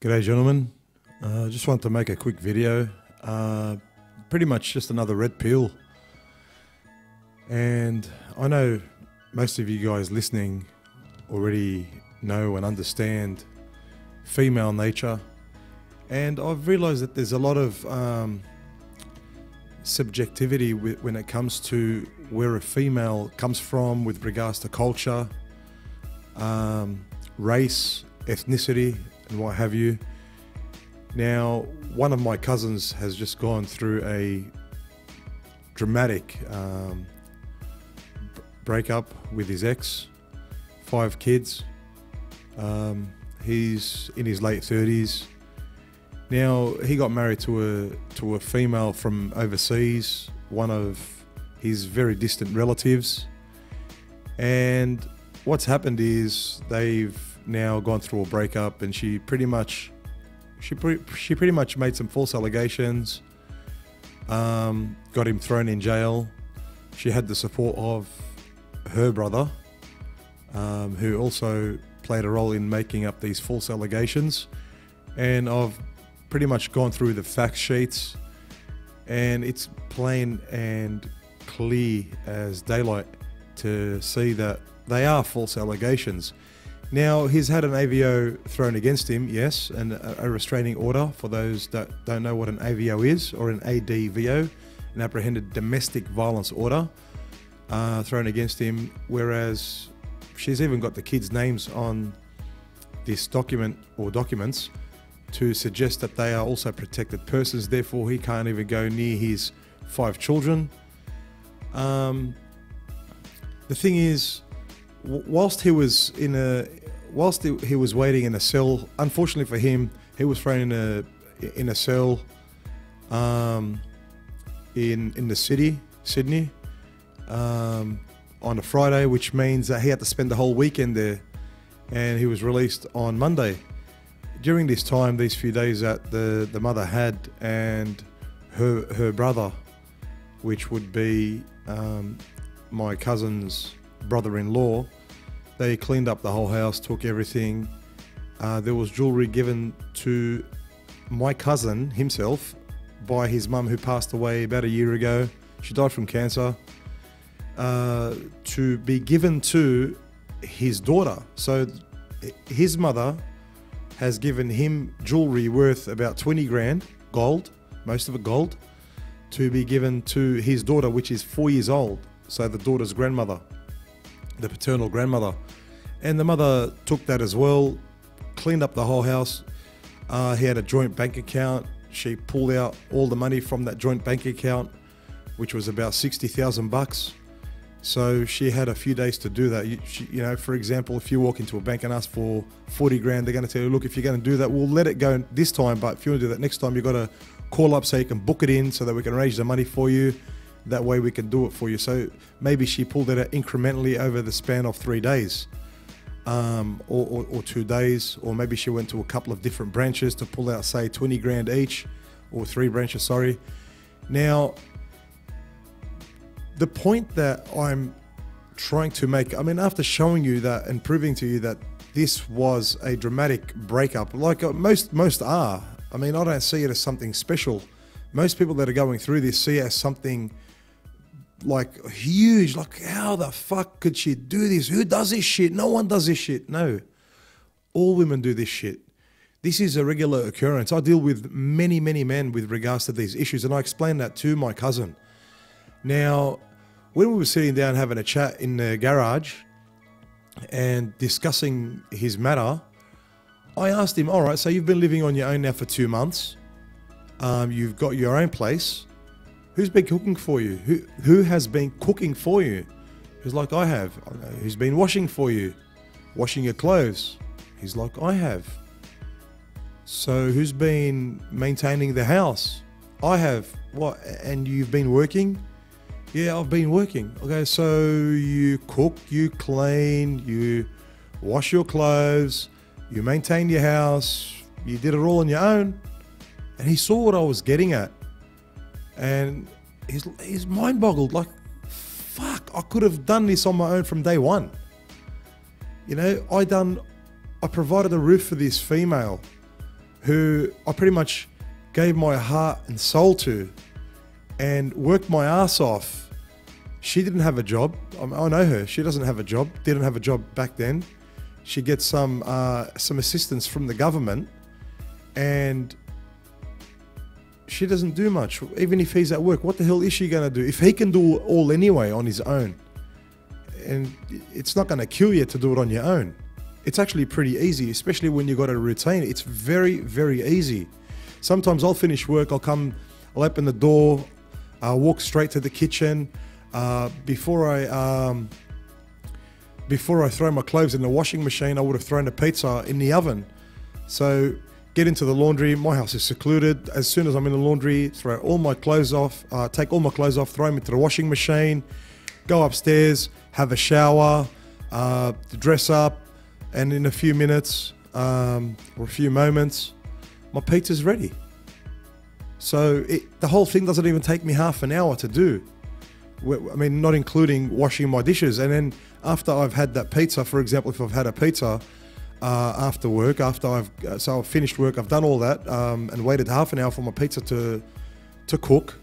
G'day gentlemen, just want to make a quick video, pretty much just another red pill, and I know most of you guys listening already know and understand female nature, and I've realized that there's a lot of subjectivity when it comes to where a female comes from with regards to culture, race, ethnicity and what have you. Now, one of my cousins has just gone through a dramatic breakup with his ex, 5 kids. He's in his late 30s. Now, he got married to a female from overseas, one of his very distant relatives. And what's happened is they've now gone through a breakup, and she pretty much made some false allegations, got him thrown in jail. She had the support of her brother, who also played a role in making up these false allegations. And I've pretty much gone through the fact sheets, and it's plain and clear as daylight to see that they are false allegations. Now, he's had an AVO thrown against him, yes, and a restraining order, for those that don't know what an AVO is, or an ADVO, an apprehended domestic violence order, thrown against him, whereas she's even got the kids' names on this document or documents to suggest that they are also protected persons, therefore he can't even go near his 5 children. The thing is, whilst he was waiting in a cell, unfortunately for him, he was thrown in a cell in the city, Sydney, on a Friday, which means that he had to spend the whole weekend there, and he was released on Monday. During this time, these few days that the mother had, and her brother, which would be my cousin's brother-in-law, they cleaned up the whole house, took everything. There was jewelry given to my cousin himself by his mum, who passed away about a year ago. She died from cancer, to be given to his daughter. So his mother has given him jewelry worth about 20 grand, gold, most of it gold, to be given to his daughter, which is 4 years old. So the daughter's grandmother, the paternal grandmother. And the mother took that as well, cleaned up the whole house. He had a joint bank account. She pulled out all the money from that joint bank account, which was about 60,000 bucks. So she had a few days to do that. You know, for example, if you walk into a bank and ask for 40 grand, they're going to tell you, look, if you're going to do that, we'll let it go this time, but if you want to do that next time, you've got to call up so you can book it in so that we can arrange the money for you. That way we can do it for you. So maybe she pulled it out incrementally over the span of 3 days, or 2 days, or maybe she went to a couple of different branches to pull out, say, 20 grand each, or 3 branches, sorry. Now, the point that I'm trying to make, I mean, after showing you that and proving to you that this was a dramatic breakup, like most are, I mean, I don't see it as something special. Most people that are going through this see it as something like huge, like how the fuck could she do this? Who does this shit? No one does this shit. No, all women do this shit. This is a regular occurrence. I deal with many men with regards to these issues, and I explained that to my cousin. Now, when we were sitting down having a chat in the garage and discussing his matter, I asked him, all right, so you've been living on your own now for 2 months. You've got your own place. Who's been cooking for you? Who has been cooking for you? He's like, I have. Who's been washing for you? Washing your clothes? He's like, I have. So who's been maintaining the house? I have. What? And you've been working? Yeah, I've been working. Okay, so you cook, you clean, you wash your clothes, you maintain your house, you did it all on your own. And he saw what I was getting at, and his mind boggled, like, fuck, I could have done this on my own from day one. You know, I provided a roof for this female. who I pretty much gave my heart and soul to and worked my ass off. She didn't have a job. I know her. She doesn't have a job. Didn't have a job back then. She gets some assistance from the government, and she doesn't do much. Even if he's at work, what the hell is she going to do? If he can do it all anyway on his own, and it's not going to kill you to do it on your own. It's actually pretty easy, especially when you've got a routine. It's very, very easy. Sometimes I'll finish work, I'll open the door, I'll walk straight to the kitchen. Before I throw my clothes in the washing machine, I would have thrown the pizza in the oven. So get into the laundry. My house is secluded. As soon as I'm in the laundry, throw all my clothes off, take all my clothes off, throw them into the washing machine, go upstairs, have a shower, dress up, and in a few minutes or a few moments, my pizza's ready. So the whole thing doesn't even take me half an hour to do. I mean, not including washing my dishes. And then after I've had that pizza, for example, if I've had a pizza after work, so I've finished work, I've done all that and waited half an hour for my pizza to cook.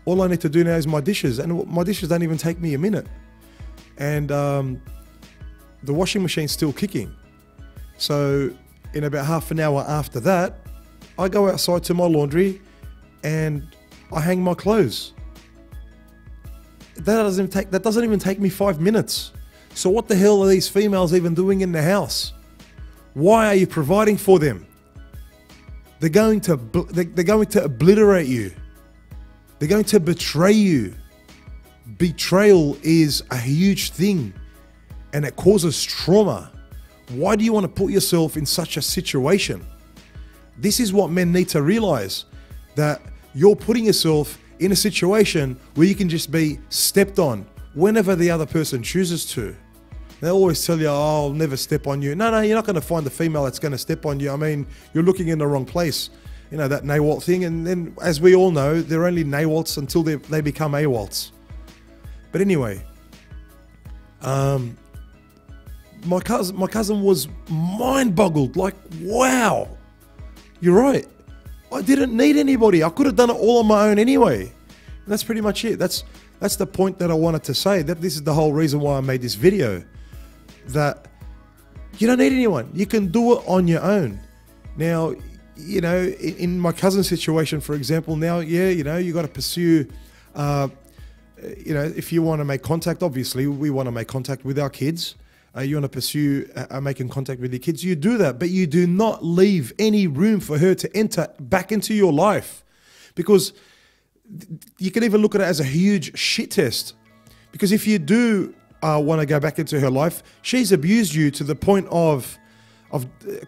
All I need to do now is my dishes, and my dishes don't even take me a minute. And the washing machine's still kicking. So in about half an hour after that, I go outside to my laundry and I hang my clothes. That doesn't even take me 5 minutes. So what the hell are these females even doing in the house? Why are you providing for them? They're going to obliterate you. They're going to betray you. Betrayal is a huge thing, and it causes trauma. Why do you want to put yourself in such a situation? This is what men need to realize, that you're putting yourself in a situation where you can just be stepped on whenever the other person chooses to. They always tell you, oh, I'll never step on you. No, you're not going to find the female that's going to step on you. I mean, you're looking in the wrong place. You know, that NAWALT thing. And then, as we all know, they're only NAWALTs until they become AWALTs. But anyway, my cousin was mind-boggled. Like, wow, you're right. I didn't need anybody. I could have done it all on my own anyway. And that's pretty much it. That's the point that I wanted to say. That this is the whole reason why I made this video. That you don't need anyone. You can do it on your own. Now, you know, in my cousin's situation, for example, now, yeah, you know, you got to pursue, you know, if you want to make contact, obviously we want to make contact with our kids. You want to pursue making contact with your kids, you do that, but you do not leave any room for her to enter back into your life, because you can even look at it as a huge shit test. Because if you do want to go back into her life, she's abused you to the point of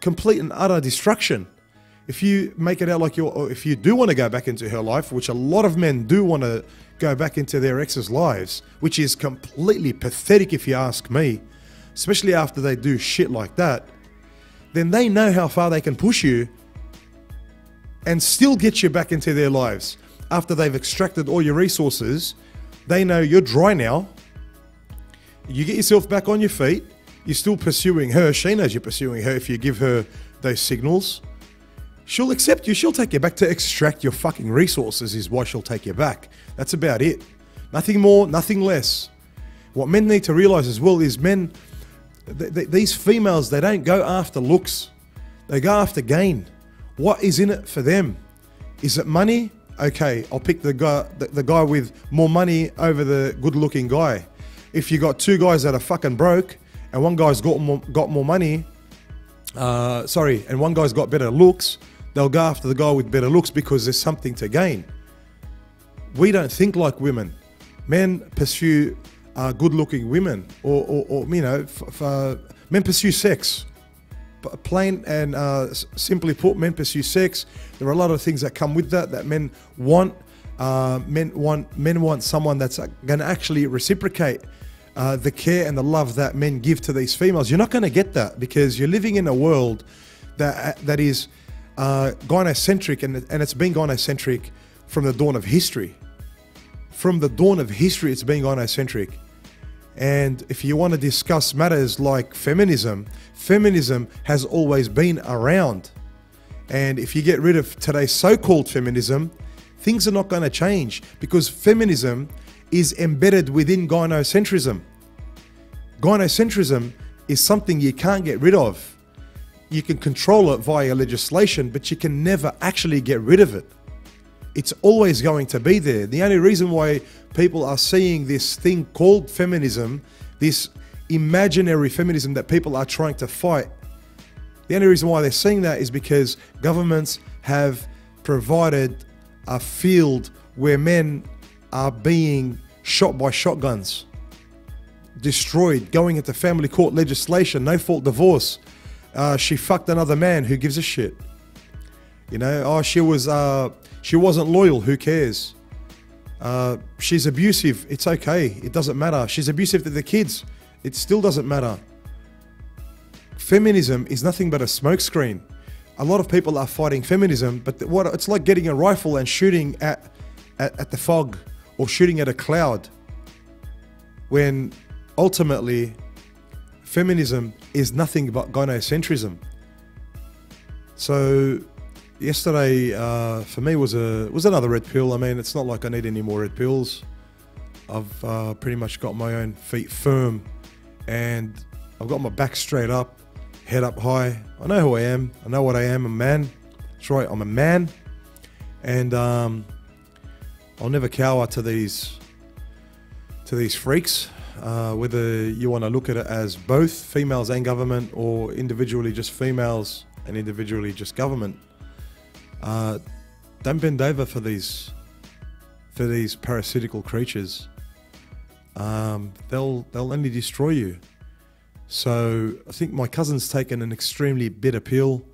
complete and utter destruction. If you make it out like if you do want to go back into her life, which a lot of men do want to go back into their ex's lives, which is completely pathetic if you ask me, especially after they do shit like that, then they know how far they can push you and still get you back into their lives. After they've extracted all your resources, they know you're dry now. You get yourself back on your feet. You're still pursuing her. She knows you're pursuing her. If you give her those signals, she'll accept you. She'll take you back to extract your fucking resources is why she'll take you back. That's about it. Nothing more, nothing less. What men need to realize as well is men, these females, they don't go after looks. They go after gain. What is in it for them? Is it money? Okay, I'll pick the guy with more money over the good-looking guy. If you got two guys that are fucking broke and one guy's got more money, and one guy's got better looks, they'll go after the guy with better looks because there's something to gain. We don't think like women. Men pursue good-looking women, or you know, men pursue sex. Plain and simply put, men pursue sex. There are a lot of things that come with that men want. Men want someone that's going to actually reciprocate the care and the love that men give to these females. You're not going to get that because you're living in a world that is gynocentric, and it's been gynocentric from the dawn of history. From the dawn of history, it's been gynocentric. And if you want to discuss matters like feminism, feminism has always been around. And if you get rid of today's so-called feminism, things are not going to change, because feminism is embedded within gynocentrism. Gynocentrism is something you can't get rid of. You can control it via legislation, but you can never actually get rid of it. It's always going to be there. The only reason why people are seeing this thing called feminism, this imaginary feminism that people are trying to fight, the only reason why they're seeing that is because governments have provided a field where men are being shot by shotguns, destroyed, going into family court legislation, no fault divorce. She fucked another man, who gives a shit? You know, oh, she wasn't loyal, who cares? She's abusive, it's okay, it doesn't matter. She's abusive to the kids, it still doesn't matter. Feminism is nothing but a smokescreen. A lot of people are fighting feminism, but it's like getting a rifle and shooting at the fog, or shooting at a cloud, when ultimately feminism is nothing but gynocentrism. So yesterday for me was another red pill. I mean, it's not like I need any more red pills. I've pretty much got my own feet firm, and I've got my back straight up, head up high. I know who I am. I know what I am. I'm a man. That's right, I'm a man. And I'll never cower to these freaks. Whether you want to look at it as both females and government, or individually just females and individually just government, don't bend over for these parasitical creatures. They'll only destroy you. So I think my cousin's taken an extremely bitter pill.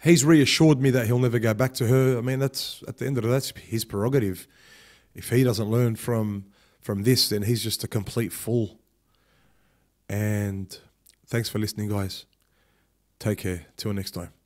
He's reassured me that he'll never go back to her. I mean, that's, at the end of the day, that's his prerogative. If he doesn't learn from this, then he's just a complete fool. And thanks for listening, guys. Take care. Till next time.